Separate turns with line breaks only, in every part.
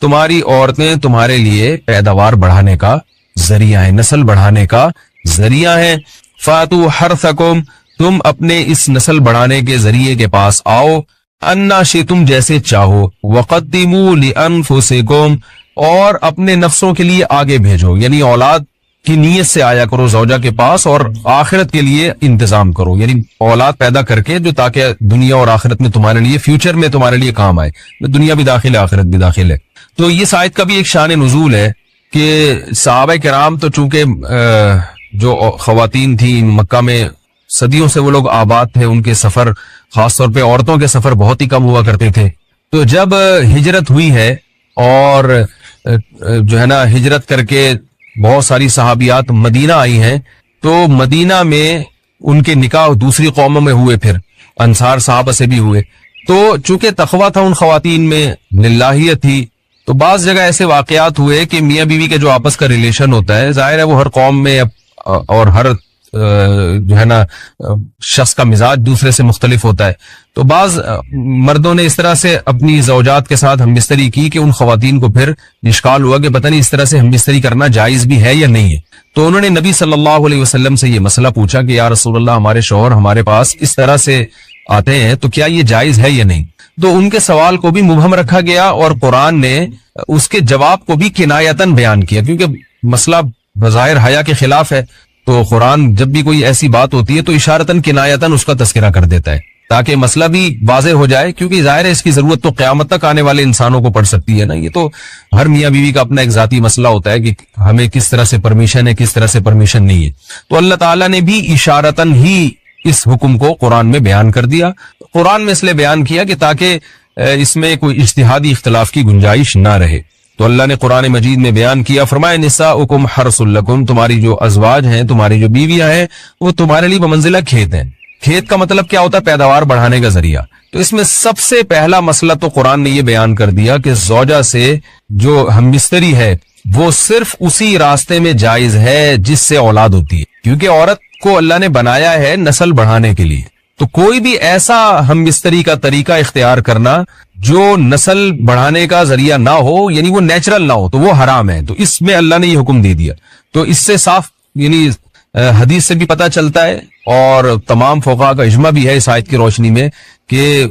تمہاری عورتیں تمہارے لیے پیداوار بڑھانے کا ذریعہ ہیں، نسل بڑھانے کا ذریعہ ہیں. فاتو حرثکم، تم اپنے اس نسل بڑھانے کے ذریعے کے پاس آؤ، انا شئتم، جیسے چاہو، وقدموا لانفسکم، اور اپنے نفسوں کے لیے آگے بھیجو، یعنی اولاد کی نیت سے آیا کرو زوجہ کے پاس اور آخرت کے لیے انتظام کرو، یعنی اولاد پیدا کر کے جو تاکہ دنیا اور آخرت میں تمہارے لیے، فیوچر میں تمہارے لیے کام آئے. دنیا بھی داخل ہے، آخرت بھی داخل ہے. تو یہ آیت کا بھی ایک شان نزول ہے کہ صحابہ کرام تو چونکہ جو خواتین تھیں مکہ میں صدیوں سے وہ لوگ آباد تھے، ان کے سفر خاص طور پہ عورتوں کے سفر بہت ہی کم ہوا کرتے تھے. تو جب ہجرت ہوئی ہے اور جو ہے نا ہجرت کر کے بہت ساری صحابیات مدینہ آئی ہیں، تو مدینہ میں ان کے نکاح دوسری قوموں میں ہوئے، پھر انصار صحابہ سے بھی ہوئے. تو چونکہ تقویٰ تھا ان خواتین میں، للہیت تھی، تو بعض جگہ ایسے واقعات ہوئے کہ میاں بیوی کے جو آپس کا ریلیشن ہوتا ہے، ظاہر ہے وہ ہر قوم میں اور ہر جو ہے نا شخص کا مزاج دوسرے سے مختلف ہوتا ہے. تو بعض مردوں نے اس طرح سے اپنی زوجات کے ساتھ ہم بستری کی کہ ان خواتین کو پھر اشکال ہوا کہ پتہ نہیں اس طرح سے ہم بستری کرنا جائز بھی ہے یا نہیں ہے. تو انہوں نے نبی صلی اللہ علیہ وسلم سے یہ مسئلہ پوچھا کہ یا رسول اللہ، ہمارے شوہر ہمارے پاس اس طرح سے آتے ہیں تو کیا یہ جائز ہے یا نہیں. تو ان کے سوال کو بھی مبہم رکھا گیا اور قرآن نے اس کے جواب کو بھی کنایتاً بیان کیا، کیونکہ مسئلہ بظاہر حیا کے خلاف ہے. تو قرآن جب بھی کوئی ایسی بات ہوتی ہے تو اشارتاً کنایتاً اس کا تذکرہ کر دیتا ہے تاکہ مسئلہ بھی واضح ہو جائے، کیونکہ ظاہر ہے اس کی ضرورت تو قیامت تک آنے والے انسانوں کو پڑ سکتی ہے نا. یہ تو ہر میاں بیوی کا اپنا ایک ذاتی مسئلہ ہوتا ہے کہ ہمیں کس طرح سے پرمیشن ہے، کس طرح سے پرمیشن نہیں ہے. تو اللہ تعالیٰ نے بھی اشارتاً ہی اس حکم کو قرآن میں بیان کر دیا. قرآن میں اس لیے بیان کیا کہ تاکہ اس میں کوئی اجتہادی اختلاف کی گنجائش نہ رہے. تو اللہ نے قرآن مجید میں بیان کیا، فرمایا نساؤکم حرث لکم، تمہاری جو ازواج ہیں، تمہاری جو بیویاں ہیں، وہ تمہارے لیے بمنزلہ کھیت ہیں. کھیت کا مطلب کیا ہوتا ہے؟ پیداوار بڑھانے کا ذریعہ. تو اس میں سب سے پہلا مسئلہ تو قرآن نے یہ بیان کر دیا کہ زوجہ سے جو ہم بستری ہے وہ صرف اسی راستے میں جائز ہے جس سے اولاد ہوتی ہے، کیونکہ عورت کو اللہ نے بنایا ہے نسل بڑھانے کے لیے. تو کوئی بھی ایسا ہم بستری کا طریقہ اختیار کرنا جو نسل بڑھانے کا ذریعہ نہ ہو، یعنی وہ نیچرل نہ ہو، تو وہ حرام ہے. تو اس میں اللہ نے یہ حکم دے دیا. تو اس سے صاف یعنی حدیث سے بھی پتہ چلتا ہے اور تمام فقہاء کا اجماع بھی ہے اس آیت کی روشنی میں کہ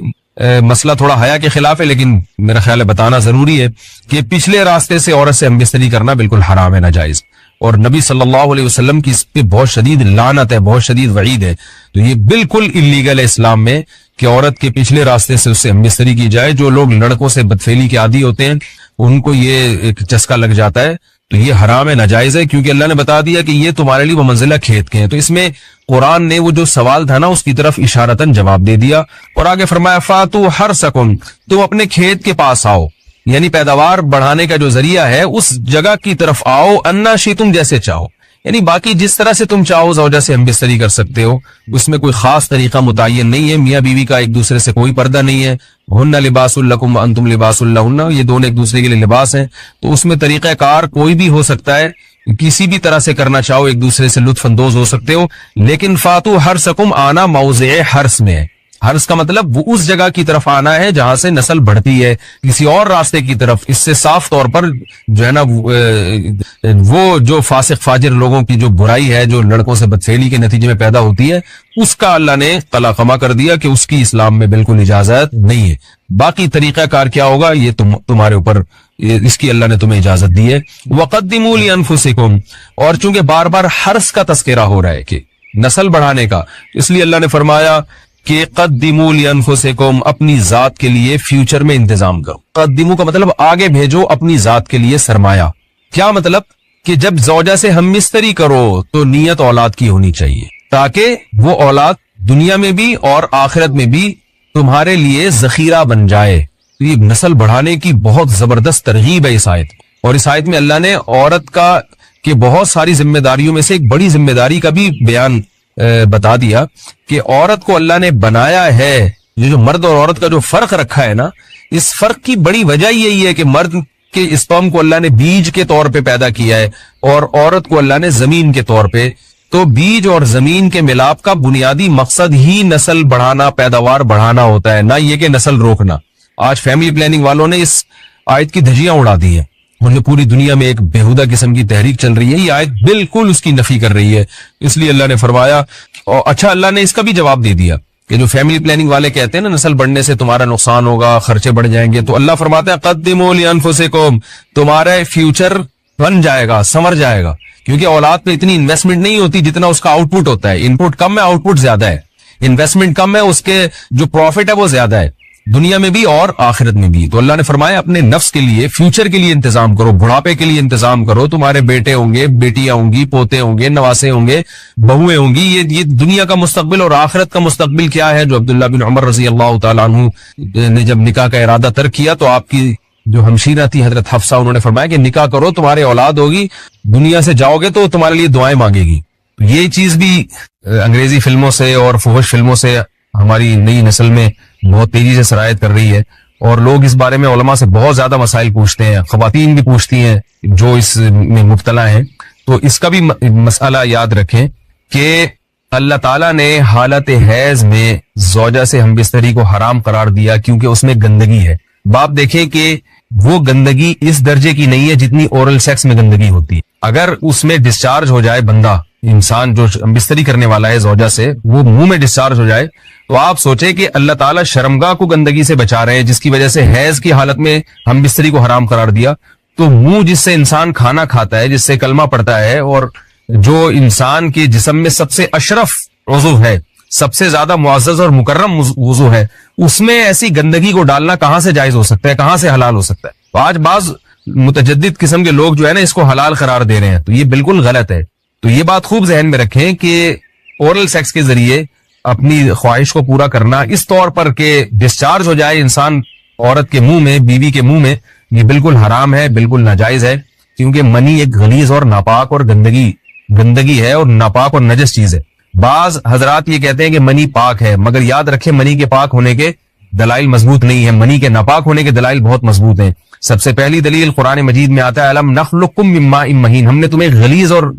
مسئلہ تھوڑا حیا کے خلاف ہے، لیکن میرا خیال ہے بتانا ضروری ہے کہ پچھلے راستے سے عورت سے ہم بستری کرنا بالکل حرام ہے، ناجائز. اور نبی صلی اللہ علیہ وسلم کی اس پہ بہت شدید لعنت ہے، بہت شدید وعید ہے. تو یہ بالکل اللیگل ہے اسلام میں کہ عورت کے پچھلے راستے سے اس سے ہم بستری کی جائے. جو لوگ لڑکوں سے بدفعلی کے عادی ہوتے ہیں ان کو یہ ایک چسکا لگ جاتا ہے، تو یہ حرام ہے، ناجائز ہے، کیونکہ اللہ نے بتا دیا کہ یہ تمہارے لیے بمنزلہ کھیت کے ہیں. تو اس میں قرآن نے وہ جو سوال تھا نا اس کی طرف اشارتاً جواب دے دیا اور آگے فرمایا فاتو حرثکم، تم اپنے کھیت کے پاس آؤ، یعنی پیداوار بڑھانے کا جو ذریعہ ہے اس جگہ کی طرف آؤ، انا شئتم، جیسے چاہو. یعنی باقی جس طرح سے تم چاہو زوجہ سے ہم بستری کر سکتے ہو، اس میں کوئی خاص طریقہ متعین نہیں ہے. میاں بیوی کا ایک دوسرے سے کوئی پردہ نہیں ہے. ہن لباس لکم وانتم لباس لہن، یہ دونوں ایک دوسرے کے لیے لباس ہیں. تو اس میں طریقہ کار کوئی بھی ہو سکتا ہے، کسی بھی طرح سے کرنا چاہو ایک دوسرے سے لطف اندوز ہو سکتے ہو. لیکن فاتو حرثکم، آنا موضع حرث میں ہے. حرث کا مطلب وہ اس جگہ کی طرف آنا ہے جہاں سے نسل بڑھتی ہے، کسی اور راستے کی طرف. اس سے صاف طور پر جو ہے نا وہ جو فاسق فاجر لوگوں کی جو برائی ہے، جو لڑکوں سے بدفعلی کے نتیجے میں پیدا ہوتی ہے، اس کا اللہ نے قلعہ کر دیا کہ اس کی اسلام میں بالکل اجازت نہیں ہے. باقی طریقہ کار کیا ہوگا یہ تمہارے اوپر، اس کی اللہ نے تمہیں اجازت دی ہے. وقدموا لانفسکم، اور چونکہ بار بار حرث کا تذکرہ ہو رہا ہے کہ نسل بڑھانے کا، اس لیے اللہ نے فرمایا کہ قدموا لانفسکم، اپنی ذات کے لیے فیوچر میں انتظام کرو. قدموا کا مطلب آگے بھیجو اپنی ذات کے لیے سرمایہ. کیا مطلب؟ کہ جب زوجہ سے ہم بستری کرو تو نیت اولاد کی ہونی چاہیے تاکہ وہ اولاد دنیا میں بھی اور آخرت میں بھی تمہارے لیے ذخیرہ بن جائے. تو یہ نسل بڑھانے کی بہت زبردست ترغیب ہے اس آیت. اور اس آیت میں اللہ نے عورت کا کہ بہت ساری ذمہ داریوں میں سے ایک بڑی ذمہ داری کا بھی بیان بتا دیا کہ عورت کو اللہ نے بنایا ہے. جو مرد اور عورت کا جو فرق رکھا ہے نا، اس فرق کی بڑی وجہ یہی ہے کہ مرد کے اسپرم کو اللہ نے بیج کے طور پہ پیدا کیا ہے اور عورت کو اللہ نے زمین کے طور پہ. تو بیج اور زمین کے ملاپ کا بنیادی مقصد ہی نسل بڑھانا، پیداوار بڑھانا ہوتا ہے، نہ یہ کہ نسل روکنا. آج فیملی پلاننگ والوں نے اس آیت کی دھجیاں اڑا دی ہیں، اور جو پوری دنیا میں ایک بےہودہ قسم کی تحریک چل رہی ہے، یہ آیت بالکل اس کی نفی کر رہی ہے. اس لیے اللہ نے فرمایا، اور اچھا اللہ نے اس کا بھی جواب دے دیا کہ جو فیملی پلاننگ والے کہتے ہیں نا نسل بڑھنے سے تمہارا نقصان ہوگا، خرچے بڑھ جائیں گے، تو اللہ فرماتا ہے قدموا لانفسکم، تمہارا فیوچر بن جائے گا، سنور جائے گا، کیونکہ اولاد پہ اتنی انویسٹمنٹ نہیں ہوتی جتنا اس کا آؤٹ پٹ ہوتا ہے. ان پٹ کم ہے، آؤٹ پٹ زیادہ ہے. انویسٹمنٹ کم ہے، اس کے جو پروفٹ ہے وہ زیادہ ہے، دنیا میں بھی اور آخرت میں بھی. تو اللہ نے فرمایا اپنے نفس کے لیے، فیوچر کے لیے انتظام کرو، بڑھاپے کے لیے انتظام کرو. تمہارے بیٹے ہوں گے، بیٹیاں ہوں گی، پوتے ہوں گے، نواسے ہوں گے، بہویں ہوں گی. یہ دنیا کا مستقبل اور آخرت کا مستقبل کیا ہے. جو عبداللہ بن عمر رضی اللہ تعالیٰ عنہ نے جب نکاح کا ارادہ ترک کیا تو آپ کی جو ہمشیرہ تھی حضرت حفصہ، انہوں نے فرمایا کہ نکاح کرو، تمہارے اولاد ہوگی، دنیا سے جاؤ گے تو تمہارے لیے دعائیں مانگے گی. یہ چیز بھی انگریزی فلموں سے اور فحش فلموں سے ہماری نئی نسل میں بہت تیزی سے سرایت کر رہی ہے، اور لوگ اس بارے میں علماء سے بہت زیادہ مسائل پوچھتے ہیں، خواتین بھی پوچھتی ہیں جو اس میں مبتلا ہیں. تو اس کا بھی مسئلہ یاد رکھیں کہ اللہ تعالیٰ نے حالت حیض میں زوجہ سے ہم بستری کو حرام قرار دیا کیونکہ اس میں گندگی ہے. باپ دیکھیں کہ وہ گندگی اس درجے کی نہیں ہے جتنی اورل سیکس میں گندگی ہوتی ہے. اگر اس میں ڈسچارج ہو جائے بندہ، انسان جو بستری کرنے والا ہے زوجہ سے، وہ منہ میں ڈسچارج ہو جائے، تو آپ سوچیں کہ اللہ تعالیٰ شرمگاہ کو گندگی سے بچا رہے ہیں، جس کی وجہ سے حیض کی حالت میں ہم بستری کو حرام قرار دیا. تو منہ جس سے انسان کھانا کھاتا ہے، جس سے کلمہ پڑتا ہے، اور جو انسان کے جسم میں سب سے اشرف عضو ہے، سب سے زیادہ معزز اور مکرم عضو ہے، اس میں ایسی گندگی کو ڈالنا کہاں سے جائز ہو سکتا ہے، کہاں سے حلال ہو سکتا ہے. تو آج بعض متجدد قسم کے لوگ جو ہے نا اس کو حلال قرار دے رہے ہیں، تو یہ بالکل غلط ہے. تو یہ بات خوب ذہن میں رکھیں کہ اورل سیکس کے ذریعے اپنی خواہش کو پورا کرنا اس طور پر کہ ڈسچارج ہو جائے انسان عورت کے منہ میں، بیوی کے منہ میں، یہ بالکل حرام ہے، بالکل ناجائز ہے. کیونکہ منی ایک غلیظ اور ناپاک اور گندگی ہے، اور ناپاک اور نجس چیز ہے. بعض حضرات یہ کہتے ہیں کہ منی پاک ہے، مگر یاد رکھیں منی کے پاک ہونے کے دلائل مضبوط نہیں ہیں، منی کے ناپاک ہونے کے دلائل بہت مضبوط ہیں. سب سے پہلی دلیل قرآن مجید میں آتا ہے الم نخلقکم من ماء مہین، ہم نے تمہیں غلیظ اور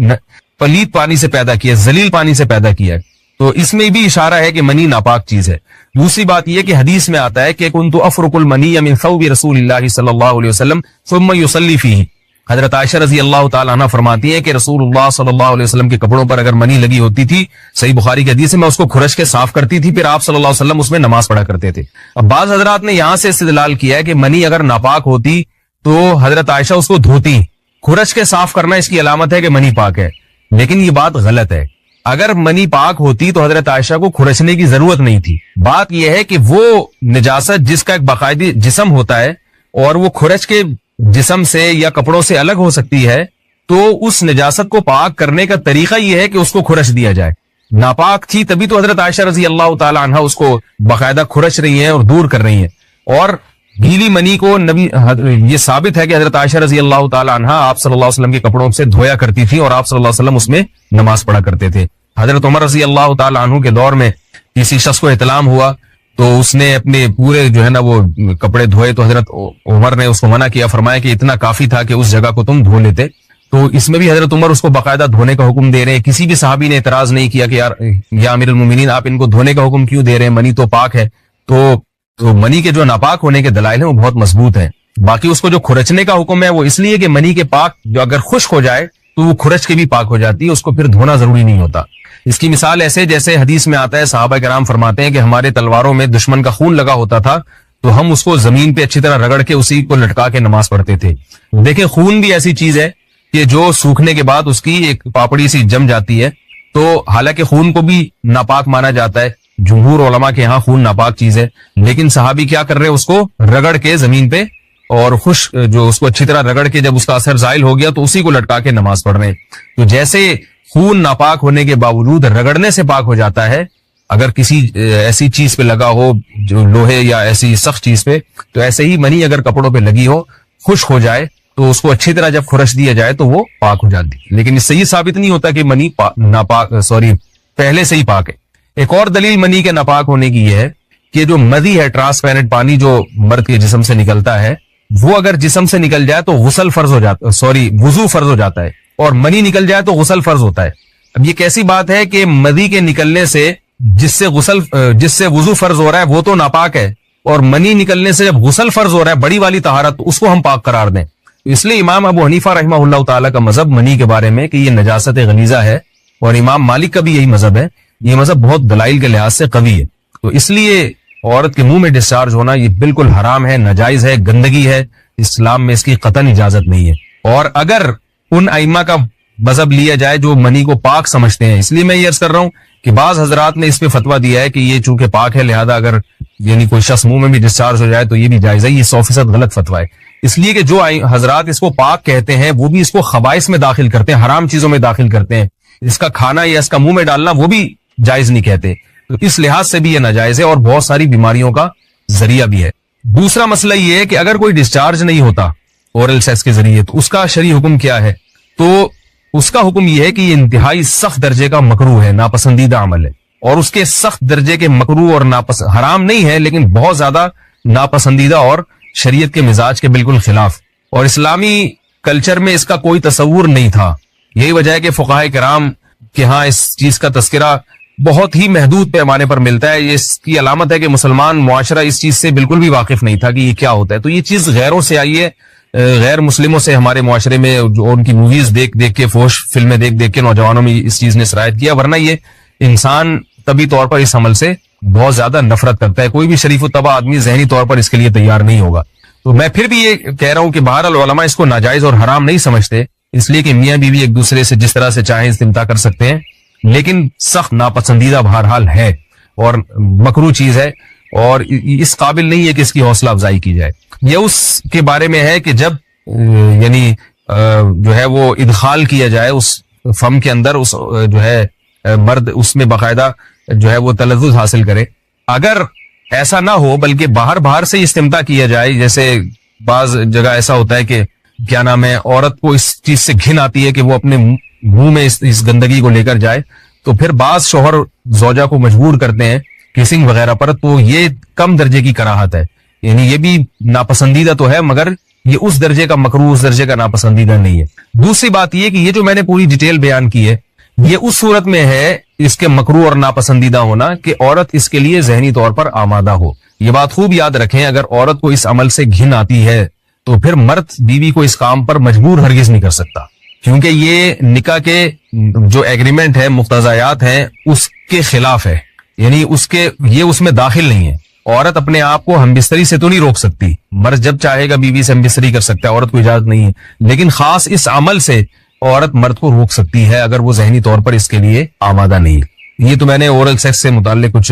پلید پانی سے پیدا کیا، ذلیل پانی سے پیدا کیا ہے. تو اس میں بھی اشارہ ہے کہ منی ناپاک چیز ہے. دوسری بات یہ کہ حدیث میں آتا ہے کہ کنت افرق المنی من ثوب رسول اللہ صلی اللہ علیہ وسلم ثم یصلی فیہ. حضرت عائشہ رضی اللہ تعالیٰ عنہ فرماتی ہیں کہ رسول اللہ صلی اللہ علیہ وسلم کے کپڑوں پر اگر منی لگی ہوتی تھی، صحیح بخاری کی حدیث ہے، میں اس کو کھرش کے صاف کرتی تھی، پھر آپ صلی اللہ علیہ وسلم اس میں نماز پڑھا کرتے تھے. اب بعض حضرات نے یہاں سے استدلال کیا ہے کہ منی اگر ناپاک ہوتی تو حضرت عائشہ اس کو دھوتی. کھرش کے صاف کرنا اس کی علامت ہے کہ منی پاک ہے، لیکن یہ بات غلط ہے. اگر منی پاک ہوتی تو حضرت عائشہ کو کھرچنے کی ضرورت نہیں تھی. بات یہ ہے کہ وہ نجاست جس کا ایک باقاعدی جسم ہوتا ہے اور وہ کھرچ کے جسم سے یا کپڑوں سے الگ ہو سکتی ہے، تو اس نجاست کو پاک کرنے کا طریقہ یہ ہے کہ اس کو کھرچ دیا جائے. ناپاک تھی تبھی تو حضرت عائشہ رضی اللہ تعالی عنہ اس کو باقاعدہ کھرچ رہی ہیں اور دور کر رہی ہیں. اور گیلی منی کو نبی، یہ ثابت ہے کہ حضرت عائشہ رضی اللہ تعالی عنہ آپ صلی اللہ علیہ وسلم کے کپڑوں سے دھویا کرتی تھی اور آپ صلی اللہ علیہ وسلم اس میں نماز پڑھا کرتے تھے. حضرت عمر رضی اللہ تعالی عنہ کے دور میں کسی شخص کو احتلام ہوا تو اس نے اپنے پورے جو ہے نا وہ کپڑے دھوئے، تو حضرت عمر نے اس کو منع کیا، فرمایا کہ اتنا کافی تھا کہ اس جگہ کو تم دھو لیتے. تو اس میں بھی حضرت عمر اس کو باقاعدہ دھونے کا حکم دے رہے ہیں. کسی بھی صحابی نے اعتراض نہیں کیا کہ یا امیر المومنین آپ ان کو دھونے کا حکم کیوں دے رہے ہیں، منی تو پاک ہے. تو منی کے جو ناپاک ہونے کے دلائل ہیں وہ بہت مضبوط ہیں. باقی اس کو جو کھرچنے کا حکم ہے وہ اس لیے کہ منی کے پاک جو اگر خشک ہو جائے تو وہ کھرچ کے بھی پاک ہو جاتی ہے، اس کو پھر دھونا ضروری نہیں ہوتا. اس کی مثال ایسے جیسے حدیث میں آتا ہے، صحابہ کرام فرماتے ہیں کہ ہمارے تلواروں میں دشمن کا خون لگا ہوتا تھا تو ہم اس کو زمین پہ اچھی طرح رگڑ کے اسی کو لٹکا کے نماز پڑھتے تھے. دیکھیں خون بھی ایسی چیز ہے کہ جو سوکھنے کے بعد اس کی ایک پاپڑی سی جم جاتی ہے، تو حالانکہ خون کو بھی ناپاک مانا جاتا ہے، جمہور علماء کے ہاں خون ناپاک چیز ہے، لیکن صحابی کیا کر رہے ہیں، اس کو رگڑ کے زمین پہ اور خشک جو اس کو اچھی طرح رگڑ کے جب اس کا اثر زائل ہو گیا تو اسی کو لٹکا کے نماز پڑھ رہے ہیں. تو جیسے خون ناپاک ہونے کے باوجود رگڑنے سے پاک ہو جاتا ہے اگر کسی ایسی چیز پہ لگا ہو جو لوہے یا ایسی سخت چیز پہ، تو ایسے ہی منی اگر کپڑوں پہ لگی ہو، خشک ہو جائے تو اس کو اچھی طرح جب کھرچ دیا جائے تو وہ پاک ہو جاتی ہے. لیکن اس سے یہ ثابت نہیں ہوتا کہ منی پہلے سے ہی پاک ہے. ایک اور دلیل منی کے ناپاک ہونے کی یہ ہے کہ جو مدی ہے، ٹرانسپیرنٹ پانی جو مرد کے جسم سے نکلتا ہے، وہ اگر جسم سے نکل جائے تو غسل فرض ہو جاتا، وضو فرض ہو جاتا ہے، اور منی نکل جائے تو غسل فرض ہوتا ہے. اب یہ کیسی بات ہے کہ مدی کے نکلنے سے جس سے وضو فرض ہو رہا ہے وہ تو ناپاک ہے، اور منی نکلنے سے جب غسل فرض ہو رہا ہے بڑی والی طہارت، اس کو ہم پاک قرار دیں. اس لیے امام ابو حنیفہ رحمہ اللہ تعالیٰ کا مذہب منی کے بارے میں کہ یہ نجاست غلیظہ ہے، اور امام مالک کا بھی یہی مذہب ہے. یہ مذہب بہت دلائل کے لحاظ سے قوی ہے. تو اس لیے عورت کے منہ میں ڈسچارج ہونا یہ بالکل حرام ہے، ناجائز ہے، گندگی ہے. اسلام میں اس کی قطعاً اجازت نہیں ہے. اور اگر ان ائمہ کا مذہب لیا جائے جو منی کو پاک سمجھتے ہیں، اس لیے میں یہ عرض کر رہا ہوں کہ بعض حضرات نے اس پہ فتویٰ دیا ہے کہ یہ چونکہ پاک ہے لہذا اگر یعنی کوئی شخص منہ میں بھی ڈسچارج ہو جائے تو یہ بھی جائز ہے. یہ 100% غلط فتویٰ ہے. اس لیے کہ جو حضرات اس کو پاک کہتے ہیں وہ بھی اس کو خبائث میں داخل کرتے ہیں، حرام چیزوں میں داخل کرتے ہیں. اس کا کھانا یا اس کا منہ میں ڈالنا وہ بھی جائز نہیں کہتے. تو اس لحاظ سے بھی یہ ناجائز ہے اور بہت ساری بیماریوں کا ذریعہ بھی ہے. دوسرا مسئلہ یہ ہے کہ اگر کوئی ڈسچارج نہیں ہوتا اورل سیکس کے ذریعے تو اس کا شرعی حکم کیا ہے؟ تو اس کا حکم یہ ہے کہ یہ انتہائی سخت درجے کا مکروہ ہے، ناپسندیدہ عمل ہے. اور اس کے سخت درجے کے مکروہ اور حرام نہیں ہے لیکن بہت زیادہ ناپسندیدہ اور شریعت کے مزاج کے بالکل خلاف. اور اسلامی کلچر میں اس کا کوئی تصور نہیں تھا. یہی وجہ ہے کہ فقہائے کرام کے ہاں اس چیز کا تذکرہ بہت ہی محدود پیمانے پر ملتا ہے. یہ اس کی علامت ہے کہ مسلمان معاشرہ اس چیز سے بالکل بھی واقف نہیں تھا کہ یہ کیا ہوتا ہے. تو یہ چیز غیروں سے آئی ہے، غیر مسلموں سے ہمارے معاشرے میں جو ان کی موویز دیکھ دیکھ کے، فوش فلمیں دیکھ دیکھ کے نوجوانوں میں اس چیز نے سرایت کیا. ورنہ یہ انسان طبی طور پر اس عمل سے بہت زیادہ نفرت کرتا ہے. کوئی بھی شریف و طبع آدمی ذہنی طور پر اس کے لیے تیار نہیں ہوگا. تو میں پھر بھی یہ کہہ رہا ہوں کہ بہرحال علماء اس کو ناجائز اور حرام نہیں سمجھتے، اس لیے کہ میاں بیوی ایک دوسرے سے جس طرح سے چاہیں استمتاع کر سکتے ہیں، لیکن سخت ناپسندیدہ بہرحال ہے اور مکروہ چیز ہے اور اس قابل نہیں ہے کہ اس کی حوصلہ افزائی کی جائے. یہ اس کے بارے میں ہے کہ جب یعنی جو ہے وہ ادخال کیا جائے اس فم کے اندر، اس جو ہے مرد اس میں باقاعدہ جو ہے وہ تلذذ حاصل کرے. اگر ایسا نہ ہو بلکہ باہر سے استمتاع کیا جائے، جیسے بعض جگہ ایسا ہوتا ہے کہ کیا نام ہے عورت کو اس چیز سے گھن آتی ہے کہ وہ اپنے منہ میں اس گندگی کو لے کر جائے، تو پھر بعض شوہر زوجہ کو مجبور کرتے ہیں کسنگ وغیرہ پر، تو یہ کم درجے کی کراہت ہے. یعنی یہ بھی ناپسندیدہ تو ہے مگر یہ اس درجے کا مکروہ، اس درجے کا ناپسندیدہ نہیں ہے. دوسری بات یہ کہ یہ جو میں نے پوری ڈیٹیل بیان کی ہے یہ اس صورت میں ہے اس کے مکروہ اور ناپسندیدہ ہونا کہ عورت اس کے لیے ذہنی طور پر آمادہ ہو. یہ بات خوب یاد رکھیں، اگر عورت کو اس عمل سے گھن آتی ہے تو پھر مرد بیوی کو اس کام پر مجبور ہرگز نہیں کر سکتا، کیونکہ یہ نکاح کے جو ایگریمنٹ ہے، مقتضیات ہیں، اس کے خلاف ہے. یعنی یہ اس میں داخل نہیں ہے. عورت اپنے آپ کو ہم بستری سے تو نہیں روک سکتی، مرد جب چاہے گا بیوی سے ہم بستری کر سکتا ہے، عورت کو اجازت نہیں ہے. لیکن خاص اس عمل سے عورت مرد کو روک سکتی ہے اگر وہ ذہنی طور پر اس کے لیے آمادہ نہیں. یہ تو میں نے اورل سیکس سے متعلق کچھ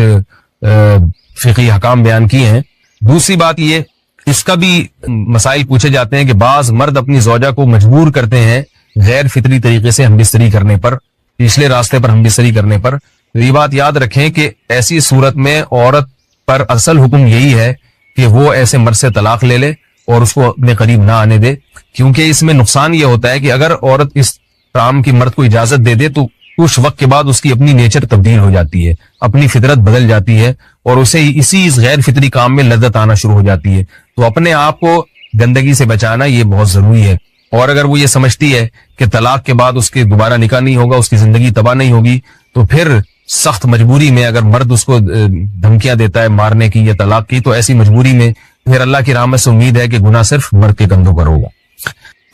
فقہی حکام بیان کیے ہیں. دوسری بات یہ، اس کا بھی مسائل پوچھے جاتے ہیں کہ بعض مرد اپنی زوجہ کو مجبور کرتے ہیں غیر فطری طریقے سے ہم بستری کرنے پر، پچھلے راستے پر ہم بستری کرنے پر. تو یہ بات یاد رکھیں کہ ایسی صورت میں عورت پر اصل حکم یہی ہے کہ وہ ایسے مرد سے طلاق لے لے اور اس کو اپنے قریب نہ آنے دے، کیونکہ اس میں نقصان یہ ہوتا ہے کہ اگر عورت اس کام کی مرد کو اجازت دے دے تو کچھ وقت کے بعد اس کی اپنی نیچر تبدیل ہو جاتی ہے، اپنی فطرت بدل جاتی ہے اور اسے اسی غیر فطری کام میں لذت آنا شروع ہو جاتی ہے. تو اپنے آپ کو گندگی سے بچانا یہ بہت ضروری ہے. اور اگر وہ یہ سمجھتی ہے کہ طلاق کے بعد اس کے دوبارہ نکاح نہیں ہوگا، اس کی زندگی تباہ نہیں ہوگی، تو پھر سخت مجبوری میں اگر مرد اس کو دھمکیاں دیتا ہے مارنے کی یا طلاق کی، تو ایسی مجبوری میں پھر اللہ کی رحمت سے امید ہے کہ گناہ صرف مرد کے کندھوں پر ہوگا.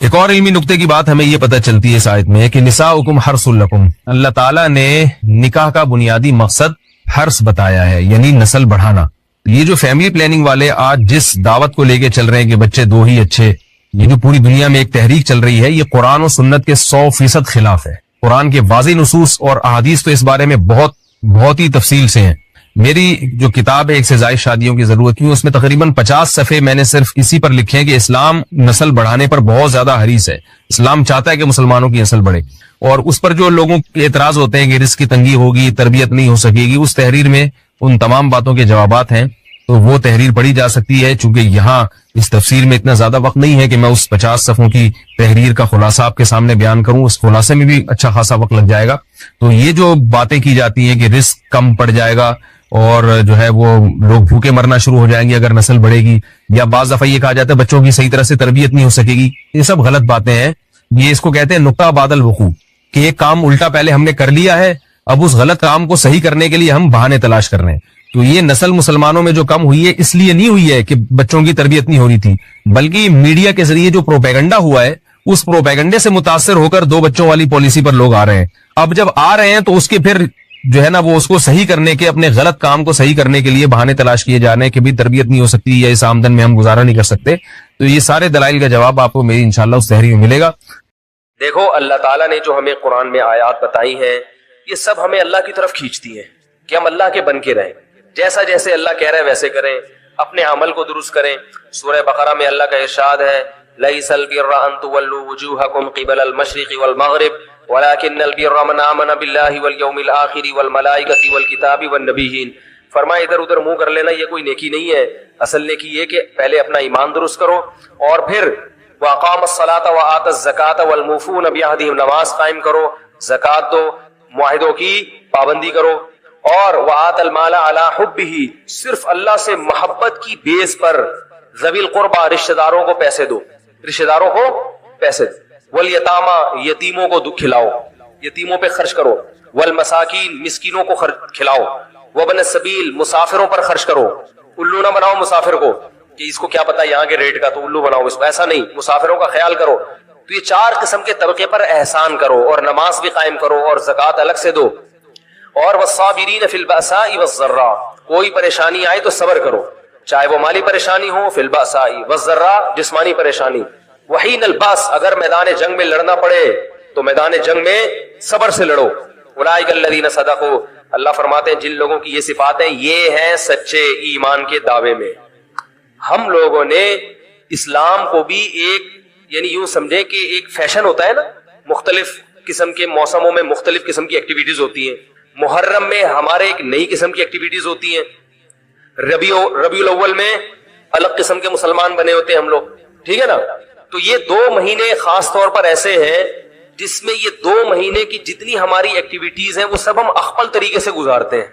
ایک اور علمی نقطے کی بات ہمیں یہ پتہ چلتی ہے اس آیت میں کہ نساؤکم حرث لکم. اللہ تعالیٰ نے نکاح کا بنیادی مقصد حرث بتایا ہے، یعنی نسل بڑھانا. یہ جو فیملی پلاننگ والے آج جس دعوت کو لے کے چل رہے ہیں کہ بچے دو ہی اچھے، یہ جو پوری دنیا میں ایک تحریک چل رہی ہے، یہ قرآن و سنت کے 100% خلاف ہے. قرآن کے واضح نصوص اور احادیث تو اس بارے میں بہت ہی تفصیل سے ہیں. میری جو کتاب ہے ایک سے زائد شادیوں کی ضرورت کیوں، اس میں تقریباً 50 صفحے میں نے صرف اسی پر لکھے ہیں کہ اسلام نسل بڑھانے پر بہت زیادہ حریص ہے. اسلام چاہتا ہے کہ مسلمانوں کی نسل بڑھے، اور اس پر جو لوگوں کے اعتراض ہوتے ہیں کہ رزق کی تنگی ہوگی، تربیت نہیں ہو سکے گی، اس تحریر میں ان تمام باتوں کے جوابات ہیں. تو وہ تحریر پڑھی جا سکتی ہے. چونکہ یہاں اس تفسیر میں اتنا زیادہ وقت نہیں ہے کہ میں اس 50 صفحوں کی تحریر کا خلاصہ آپ کے سامنے بیان کروں، اس خلاصے میں بھی اچھا خاصا وقت لگ جائے گا. تو یہ جو باتیں کی جاتی ہیں کہ رزق کم پڑ جائے گا اور جو ہے وہ لوگ بھوکے مرنا شروع ہو جائیں گے اگر نسل بڑھے گی، یا بعض دفعہ یہ کہا جاتا ہے بچوں کی صحیح طرح سے تربیت نہیں ہو سکے گی، یہ سب غلط باتیں ہیں. یہ اس کو کہتے ہیں نقطہ بعد الوقوع، کہ ایک کام الٹا پہلے ہم نے کر لیا ہے، اب اس غلط کام کو صحیح کرنے کے لیے ہم بہانے تلاش کر رہے ہیں. تو یہ نسل مسلمانوں میں جو کم ہوئی ہے اس لیے نہیں ہوئی ہے کہ بچوں کی تربیت نہیں ہو رہی تھی، بلکہ میڈیا کے ذریعے جو پروپیگنڈا ہوا ہے اس پروپیگنڈے سے متاثر ہو کر 2 بچوں والی پالیسی پر لوگ آ رہے ہیں. اب جب آ رہے ہیں تو اس کے پھر جو ہے نا وہ اس کو صحیح کرنے کے، اپنے غلط کام کو صحیح کرنے کے لیے بہانے تلاش کیے جا رہے ہیں کہ بھی تربیت نہیں ہو سکتی یا اس آمدن میں ہم گزارا نہیں کر سکتے. تو یہ سارے دلائل کا جواب آپ کو میری انشاءاللہ اس تحریر میں ملے گا.
دیکھو اللہ تعالیٰ نے جو ہمیں قرآن میں آیات بتائی ہیں یہ سب ہمیں اللہ کی طرف کھینچتی ہیں کہ ہم اللہ کے بن کے رہیں، جیسا جیسے اللہ کہہ رہے ہیں ویسے کریں، اپنے عمل کو درست کریں. سورہ بقرہ میں اللہ کا ارشاد ہے لَيْسَ الْبِرَّ أَن تُوَلُّوا وُجُوهَكُمْ قِبَلَ الْمَشْرِقِ وَالْمَغْرِبِ وَلَكِنَّ الْبِرَّ مَنْ آمَنَ بِاللَّهِ وَالْيَوْمِ الْآخِرِ وَالْمَلَائِكَةِ وَالْكِتَابِ وَالنَّبِيِّينَ. فرمایا ادھر ادھر منہ کر لینا یہ کوئی نیکی نہیں ہے. اصل نیکی یہ کہ پہلے اپنا ایمان درست کرو اور پھر وَأَقَامَ الصَّلَاةَ وَآتَى الزَّكَاةَ وَالْمُوفُونَ بِعَهْدِهِمْ، نماز قائم کرو، زکوٰۃ دو، معاہدوں کی پابندی کرو، اور وَآتَى الْمَالَ عَلَى حُبِّهِ، صرف اللہ سے محبت کی بیس پر ذوی القربى رشتہ داروں کو پیسے دو، رشتہ داروں کو پیسے دو، وَالْيَتَامَى یتیموں کو کھلاؤ، یتیموں پہ خرچ کرو، وَالْمَسَاكِينَ مسکینوں کو کھلاؤ، وَابْنَ السَّبِيلِ مسافروں پر خرچ کرو. الو نہ بناؤ مسافر کو کہ اس کو کیا پتا یہاں کے ریٹ کا تو الو بناؤ اس کو، ایسا نہیں، مسافروں کا خیال کرو. تو یہ 4 قسم کے طبقے پر احسان کرو، اور نماز بھی قائم کرو اور زکوٰۃ الگ سے دو. اور والصابرین فی البأساء والضراء، کوئی پریشانی آئے تو صبر کرو، چاہے وہ مالی پریشانی ہو، فی البأساء والضراء جسمانی پریشانی، وحین الباس اگر میدان جنگ میں لڑنا پڑے تو میدان جنگ میں صبر سے لڑو. اولئک الذین صدقوا، اللہ فرماتے ہیں جن لوگوں کی یہ صفات ہیں یہ ہیں سچے ایمان کے دعوے میں. ہم لوگوں نے اسلام کو بھی ایک یعنی یوں سمجھے کہ ایک فیشن ہوتا ہے نا، مختلف قسم کے موسموں میں مختلف قسم کی ایکٹیویٹیز ہوتی ہیں. محرم میں ہمارے ایک نئی قسم کی ایکٹیویٹیز ہوتی ہیں، ربیع الاول میں الگ قسم کے مسلمان بنے ہوتے ہیں ہم لوگ، ٹھیک ہے نا. تو یہ 2 مہینے خاص طور پر ایسے ہیں جس میں یہ 2 مہینے کی جتنی ہماری ایکٹیویٹیز ہیں وہ سب ہم اخپل طریقے سے گزارتے ہیں.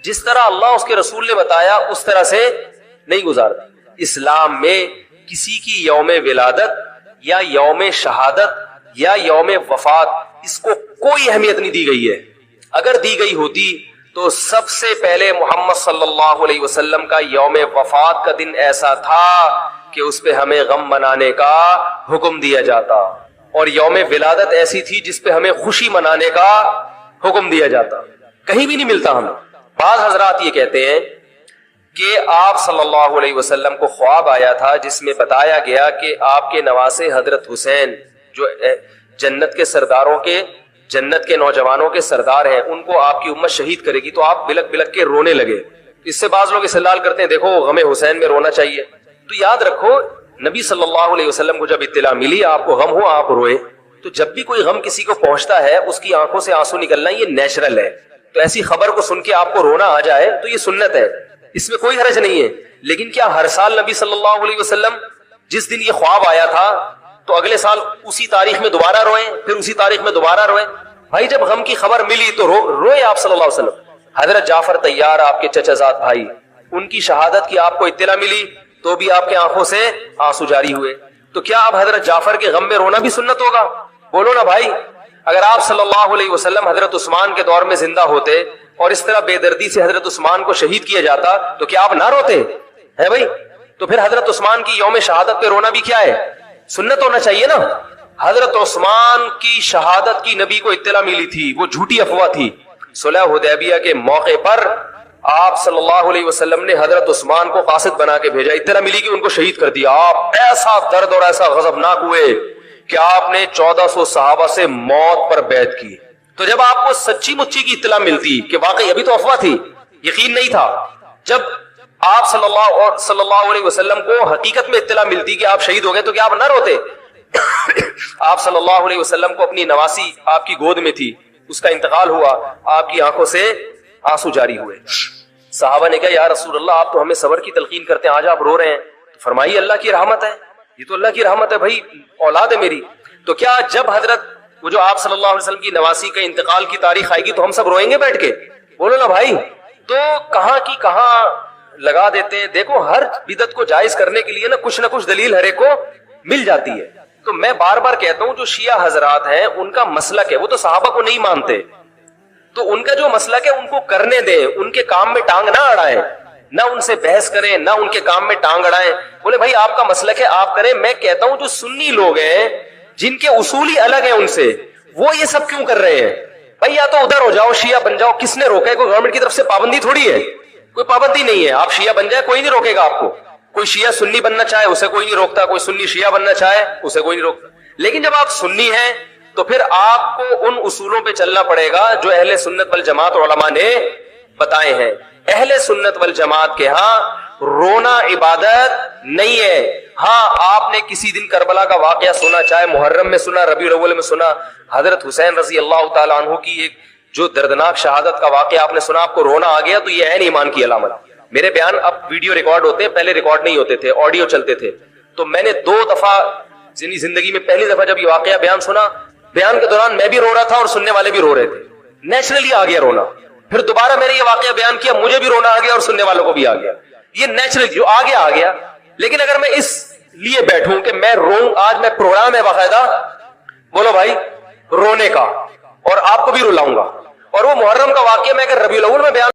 جس طرح اللہ اس کے رسول نے بتایا اس طرح سے نہیں گزارتے. اسلام میں کسی کی یوم ولادت یا یوم شہادت یا یوم وفات اس کو کوئی اہمیت نہیں دی گئی ہے. اگر دی گئی ہوتی تو سب سے پہلے محمد صلی اللہ علیہ وسلم کا یوم وفات کا دن ایسا تھا کہ اس پہ ہمیں غم منانے کا حکم دیا جاتا، اور یوم ولادت ایسی تھی جس پہ ہمیں خوشی منانے کا حکم دیا جاتا. کہیں بھی نہیں ملتا ہمیں. بعض حضرات یہ کہتے ہیں کہ آپ صلی اللہ علیہ وسلم کو خواب آیا تھا جس میں بتایا گیا کہ آپ کے نواسے حضرت حسین جو جنت کے سرداروں کے، جنت کے نوجوانوں کے سردار ہیں، ان کو آپ کی امت شہید کرے گی. تو آپ بلک بلک کے رونے لگے. اس سے بعض لوگ استدلال کرتے ہیں دیکھو غم حسین میں رونا چاہیے. تو یاد رکھو نبی صلی اللہ علیہ وسلم کو جب اطلاع ملی آپ کو غم ہو آپ روئے، تو جب بھی کوئی غم کسی کو پہنچتا ہے اس کی آنکھوں سے آنسو نکلنا یہ نیچرل ہے. تو ایسی خبر کو سن کے آپ کو رونا آ جائے تو یہ سنت ہے، اس میں کوئی حرج نہیں ہے. لیکن کیا ہر سال نبی صلی اللہ علیہ وسلم جس دن یہ خواب آیا تھا تو اگلے سال اسی تاریخ میں دوبارہ روئیں، پھر اسی تاریخ میں دوبارہ روئیں؟ بھائی جب غم کی خبر ملی تو روئے آپ صلی اللہ علیہ وسلم. حضرت جعفر طیار آپ کے چچا زاد بھائی، ان کی شہادت کی آپ کو اطلاع ملی تو بھی آپ کے آنکھوں سے آنسو جاری ہوئے. تو کیا اب حضرت جعفر کے غم میں رونا بھی سنت ہوگا؟ بولو نا بھائی. اگر آپ صلی اللہ علیہ وسلم حضرت عثمان کے دور میں زندہ ہوتے اور اس طرح بے دردی سے حضرت عثمان کو شہید کیا جاتا تو کیا آپ نہ روتے ہے بھائی؟ تو پھر حضرت عثمان کی یوم شہادت پہ رونا بھی کیا ہے؟ سنت ہونا چاہیے نا. حضرت عثمان کی شہادت کی نبی کو اطلاع ملی تھی، وہ جھوٹی افواہ تھی. صلح حدیبیہ کے موقع پر آپ صلی اللہ علیہ وسلم نے حضرت عثمان کو قاصد بنا کے بھیجا، اطلاع ملی کہ ان کو شہید کر دیا. آپ ایسا درد اور ایسا غضبناک ہوئے کہ آپ نے 1400 صحابہ سے موت پر بیعت کی. تو جب آپ کو سچی مچی کی اطلاع ملتی کہ واقعی ابھی تو افواہ تھی، یقین نہیں تھا، جب آپ صلی اللہ علیہ وسلم کو حقیقت میں اطلاع ملتی کہ آپ شہید ہو گئے تو کیا آپ نہ روتے؟ آپ صلی اللہ علیہ وسلم کو اپنی نواسی آپ کی گود میں تھی، اس کا انتقال ہوا، آپ کی آنکھوں سے آنسو جاری ہوئے. صحابہ نے کہا یا رسول اللہ آپ تو ہمیں صبر کی تلقین کرتے ہیں، آج آپ رو رہے ہیں. تو فرمائیے اللہ کی رحمت ہے، یہ تو اللہ کی رحمت ہے بھائی، اولاد ہے میری. تو کیا جب حضرت وہ جو آپ صلی اللہ علیہ وسلم کی نواسی کا انتقال کی تاریخ آئے گی تو ہم سب روئیں گے بیٹھ کے؟ بولو نا بھائی. تو کہاں کی کہاں لگا دیتے ہیں. دیکھو ہر بدعت کو جائز کرنے کے لیے نا کچھ دلیل ہر ایک کو مل جاتی ہے. تو میں بار بار کہتا ہوں جو شیعہ حضرات ہیں ان کا مسلک ہے، وہ تو صحابہ کو نہیں مانتے. تو ان کا جو مسلک ہے ان کو کرنے دیں, ان کے کام میں ٹانگ نہ اڑائیں, نہ ان سے بحث کریں, نہ ان کے کام میں ٹانگ اڑائیں. بولے بھائی آپ کا مسلک ہے آپ کریں. میں کہتا ہوں جو سنی لوگ ہیں جن کے اصول ہی الگ ہیں ان سے, وہ یہ سب کیوں کر رہے ہیں؟ بھائی یا تو ادھر ہو جاؤ, شیعہ بن جاؤ. کس نے روکا ہے؟ کوئی گورنمنٹ کی طرف سے پابندی تھوڑی ہے, کوئی پابندی نہیں ہے. آپ شیعہ بن جائے, کوئی نہیں روکے گا آپ کو. کوئی شیعہ سنی بننا چاہے اسے کوئی نہیں روکتا, کوئی سنی شیعہ بننا چاہے اسے کوئی نہیں روکتا. لیکن جب آپ سنی ہیں تو پھر آپ کو ان اصولوں پہ چلنا پڑے گا جو اہل سنت والجماعت علماء نے بتائے ہیں. اہل سنت والجماعت کے ہاں رونا عبادت نہیں ہے. ہاں آپ نے کسی دن کربلا کا واقعہ سنا, چاہے محرم میں سنا, ربیع الاول میں سنا, حضرت حسین رضی اللہ تعالیٰ عنہ کی ایک جو دردناک شہادت کا واقعہ آپ نے سنا, آپ کو رونا آ گیا, تو یہ عین ایمان کی علامت. میرے بیان اب ویڈیو ریکارڈ ہوتے ہیں, پہلے ریکارڈ نہیں ہوتے تھے, آڈیو چلتے تھے. تو میں نے 2 دفعہ زندگی میں پہلی دفعہ جب یہ واقعہ بیان سنا, بیان کے دوران میں بھی رو رہا تھا اور سننے والے بھی رو رہے تھے. نیچرلی آ گیا رونا. پھر دوبارہ میں نے یہ واقعہ بیان کیا, مجھے بھی رونا آ گیا اور سننے والوں کو بھی آ گیا. یہ نیچرلی جو آ گیا. لیکن اگر میں اس لیے بیٹھوں کہ میں روؤں, آج میں پروگرام ہے باقاعدہ, بولو بھائی, رونے کا, اور آپ کو بھی رلاؤں گا. اور وہ محرم کا واقعہ میں اگر ربیع الاول میں بیان